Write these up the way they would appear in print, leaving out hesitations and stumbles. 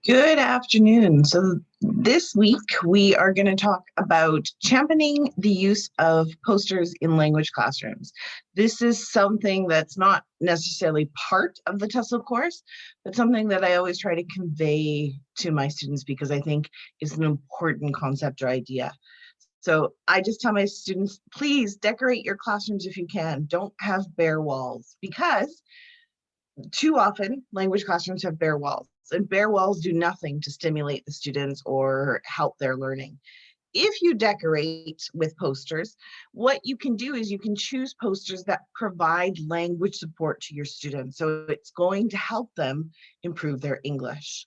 Good afternoon. So this week we are going to talk about championing the use of posters in language classrooms. This is something that's not necessarily part of the TESOL course, but something that I always try to convey to my students because I think it's an important concept or idea. So I just tell my students, please decorate your classrooms if you can. Don't have bare walls, because too often language classrooms have bare walls, and bare walls do nothing to stimulate the students or help their learning. If you decorate with posters, what you can do is you can choose posters that provide language support to your students. So it's going to help them improve their English.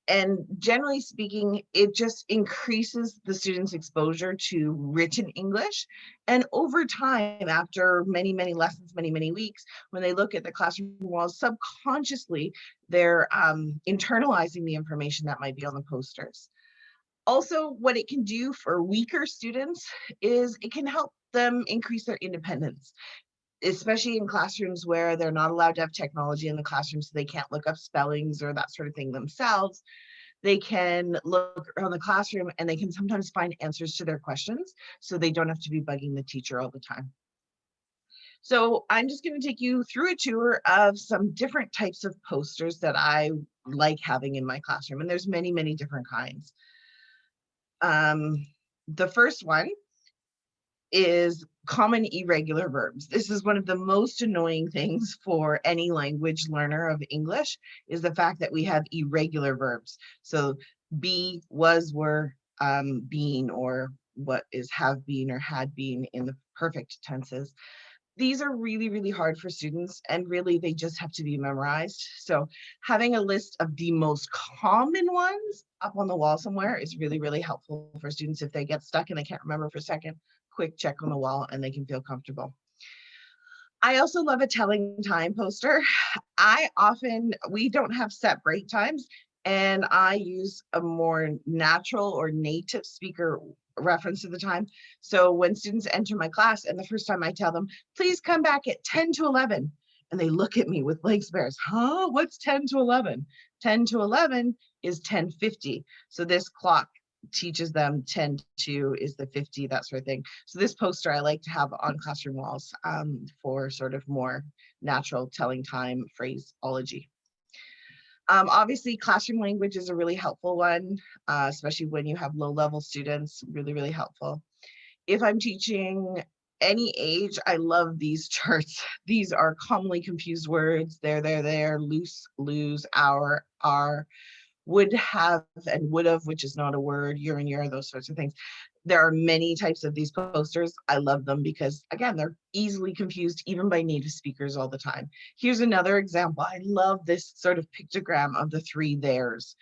And generally speaking, it just increases the students' exposure to written English. And over time, after many, many lessons, many, many weeks, when they look at the classroom walls, subconsciously, they're internalizing the information that might be on the posters. Also, what it can do for weaker students is it can help them increase their independence, especially in classrooms where they're not allowed to have technology in the classroom, so they can't look up spellings or that sort of thing themselves. They can look around the classroom and they can sometimes find answers to their questions, so they don't have to be bugging the teacher all the time. So I'm just going to take you through a tour of some different types of posters that I like having in my classroom, and there's many, many different kinds. The first one is common irregular verbs. This is one of the most annoying things for any language learner of English, is the fact that we have irregular verbs. So be, was, were, been, or what is have been or had been in the perfect tenses. These are really, really hard for students, and really they just have to be memorized. So having a list of the most common ones up on the wall somewhere is really, really helpful for students. If they get stuck and they can't remember for a second, quick check on the wall and they can feel comfortable. I also love a telling time poster. We don't have set break times, and I use a more natural or native speaker reference to the time. So when students enter my class and the first time I tell them, please come back at 10 to 11, and they look at me with blank stares. Huh? What's 10 to 11? 10 to 11 is 10:50. So this clock teaches them 10 to is the 50, that sort of thing. So this poster I like to have on classroom walls for sort of more natural telling time phraseology. Obviously, classroom language is a really helpful one, especially when you have low-level students, really, really helpful. If I'm teaching any age, I love these charts. These are commonly confused words. There, loose, lose, our, are, would have and would have, which is not a word, year and year, those sorts of things. There are many types of these posters. I love them because, again, they're easily confused even by native speakers all the time. Here's another example. I love this sort of pictogram of the three theirs.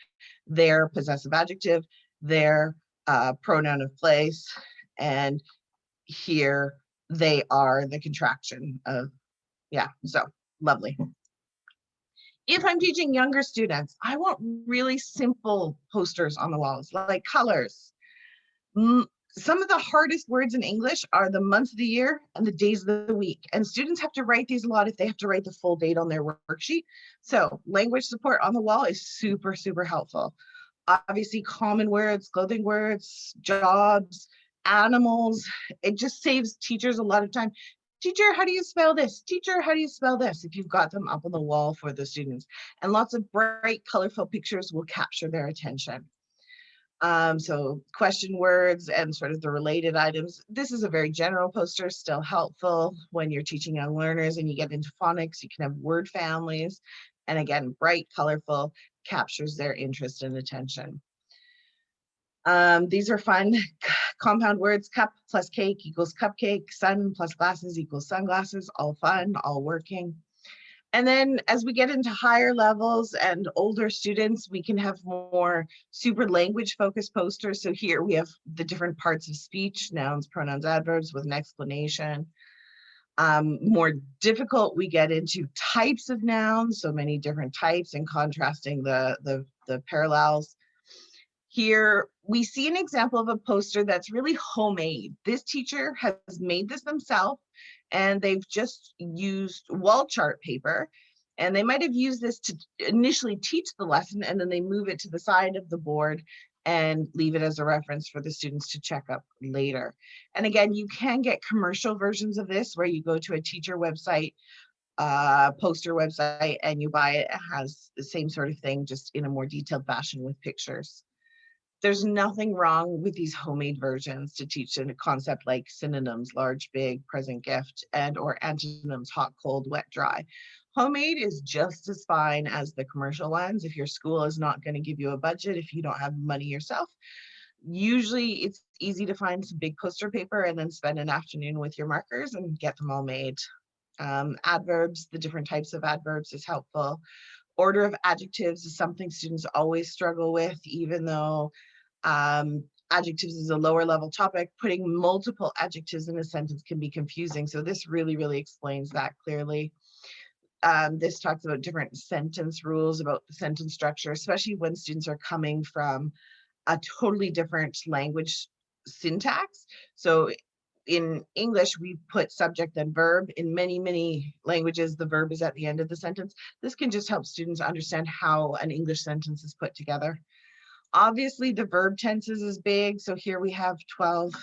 Their possessive adjective, their pronoun of place, and here they are the contraction of, yeah, so lovely. If I'm teaching younger students, I want really simple posters on the walls, like colors. Some of the hardest words in English are the months of the year and the days of the week. And students have to write these a lot if they have to write the full date on their worksheet. So language support on the wall is super, super helpful. Obviously, common words, clothing words, jobs, animals. It just saves teachers a lot of time. Teacher, how do you spell this? Teacher, how do you spell this? If you've got them up on the wall for the students. And lots of bright, colorful pictures will capture their attention. So question words and sort of the related items. This is a very general poster, still helpful when you're teaching young learners and you get into phonics. You can have word families. And again, bright, colorful, captures their interest and attention. These are fun. Compound words, cup plus cake equals cupcake, sun plus glasses equals sunglasses, all fun, all working. And then as we get into higher levels and older students, we can have more super language focused posters. So here we have the different parts of speech, nouns, pronouns, adverbs with an explanation. More difficult, we get into types of nouns, so many different types, and contrasting the parallels. Here we see an example of a poster that's really homemade. This teacher has made this themselves, and they've just used wall chart paper And they might have used this to initially teach the lesson, and then they move it to the side of the board and leave it as a reference for the students to check up later. And again, you can get commercial versions of this where you go to a teacher website, poster website, and you buy it. It has the same sort of thing, just in a more detailed fashion with pictures. There's nothing wrong with these homemade versions to teach a concept like synonyms, large, big, present, gift, and or antonyms, hot, cold, wet, dry. Homemade is just as fine as the commercial ones if your school is not going to give you a budget, if you don't have money yourself. Usually it's easy to find some big poster paper and then spend an afternoon with your markers and get them all made. Adverbs, the different types of adverbs is helpful. Order of adjectives is something students always struggle with, even though adjectives is a lower level topic. Putting multiple adjectives in a sentence can be confusing. So this really, really explains that clearly. This talks about different sentence rules, about the sentence structure, especially when students are coming from a totally different language syntax. So in English, we put subject and verb. In many, many languages, the verb is at the end of the sentence. This can just help students understand how an English sentence is put together. Obviously, the verb tenses is big. So here we have 12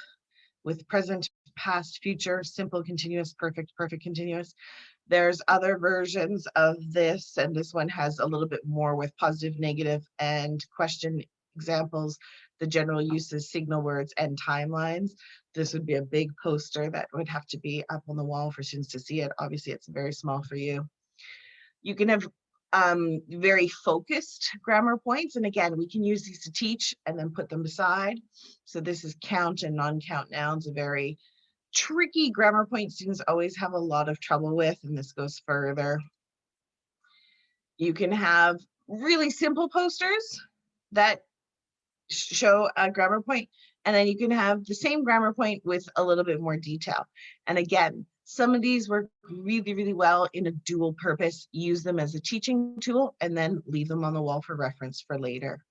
with present, past, future, simple, continuous, perfect, perfect, continuous. There's other versions of this, and this one has a little bit more with positive, negative, and question examples. The general uses, signal words, and timelines. This would be a big poster that would have to be up on the wall for students to see it. Obviously, it's very small for you. You can have very focused grammar points. And again, we can use these to teach and then put them aside. So this is count and non-count nouns, a very tricky grammar point students always have a lot of trouble with, and this goes further. You can have really simple posters that show a grammar point, and then you can have the same grammar point with a little bit more detail. And again, some of these work really, really well in a dual purpose. Use them as a teaching tool and then leave them on the wall for reference for later.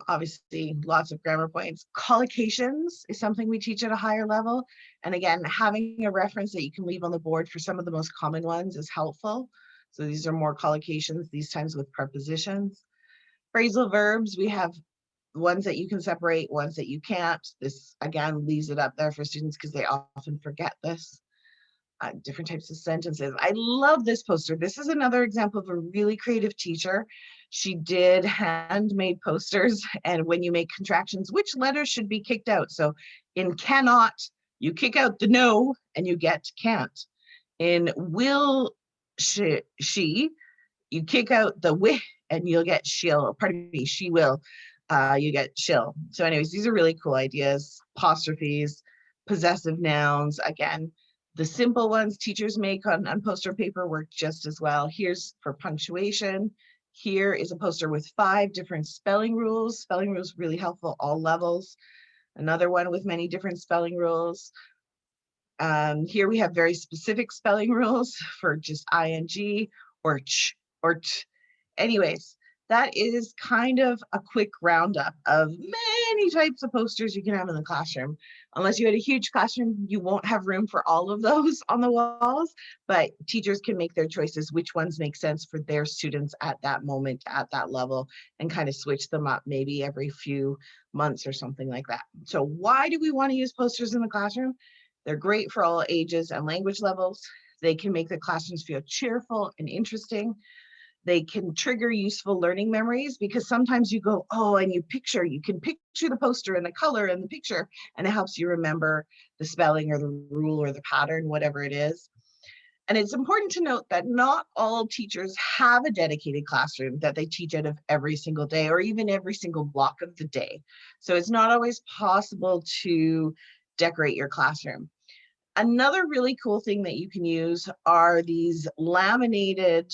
Obviously, lots of grammar points. Collocations is something we teach at a higher level. And again, having a reference that you can leave on the board for some of the most common ones is helpful. So these are more collocations, these times with prepositions. Phrasal verbs, we have ones that you can separate, ones that you can't. This, again, leaves it up there for students because they often forget this. Different types of sentences. I love this poster. This is another example of a really creative teacher. She did handmade posters, and when you make contractions, which letters should be kicked out? So in cannot, you kick out the no and you get can't. In will she, you kick out the wi and you'll get she'll. Pardon me, she will. You get she'll. So anyways, these are really cool ideas. Apostrophes, possessive nouns, again, the simple ones teachers make on poster paper work just as well. Here's for punctuation. Here is a poster with 5 different spelling rules. Spelling rules really helpful, all levels. Another one with many different spelling rules. Here we have very specific spelling rules for just ing or ch or t. Anyways, that is kind of a quick roundup of many types of posters you can have in the classroom. Unless you had a huge classroom, you won't have room for all of those on the walls, but teachers can make their choices, which ones make sense for their students at that moment, at that level, and kind of switch them up maybe every few months or something like that. So why do we want to use posters in the classroom? They're great for all ages and language levels. They can make the classrooms feel cheerful and interesting. They can trigger useful learning memories, because sometimes you go, oh, and you can picture the poster and the color and the picture, and it helps you remember the spelling or the rule or the pattern, whatever it is. And it's important to note that not all teachers have a dedicated classroom that they teach out of every single day or even every single block of the day. So it's not always possible to decorate your classroom. Another really cool thing that you can use are these laminated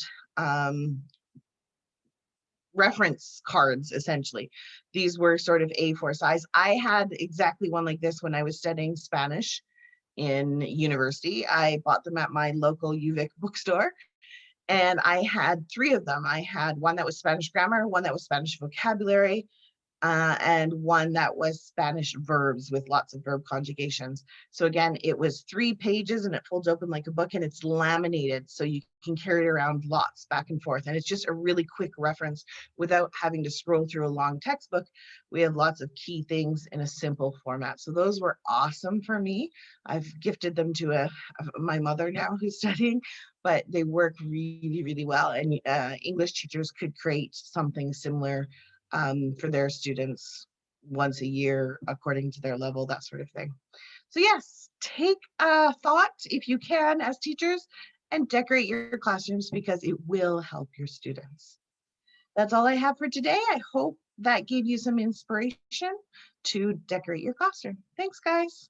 reference cards, essentially. These were sort of A4 size. I had exactly one like this when I was studying Spanish in university. I bought them at my local UVic bookstore, and I had 3 of them. I had one that was Spanish grammar, one that was Spanish vocabulary, and one that was Spanish verbs with lots of verb conjugations. So again, it was 3 pages and it folds open like a book and it's laminated so you can carry it around lots back and forth. And it's just a really quick reference without having to scroll through a long textbook. We have lots of key things in a simple format. So those were awesome for me. I've gifted them to my mother now who's studying, but they work really, really well. And English teachers could create something similar for their students once a year according to their level, that sort of thing. So yes, take a thought if you can as teachers and decorate your classrooms because it will help your students. That's all I have for today. I hope that gave you some inspiration to decorate your classroom. Thanks, guys.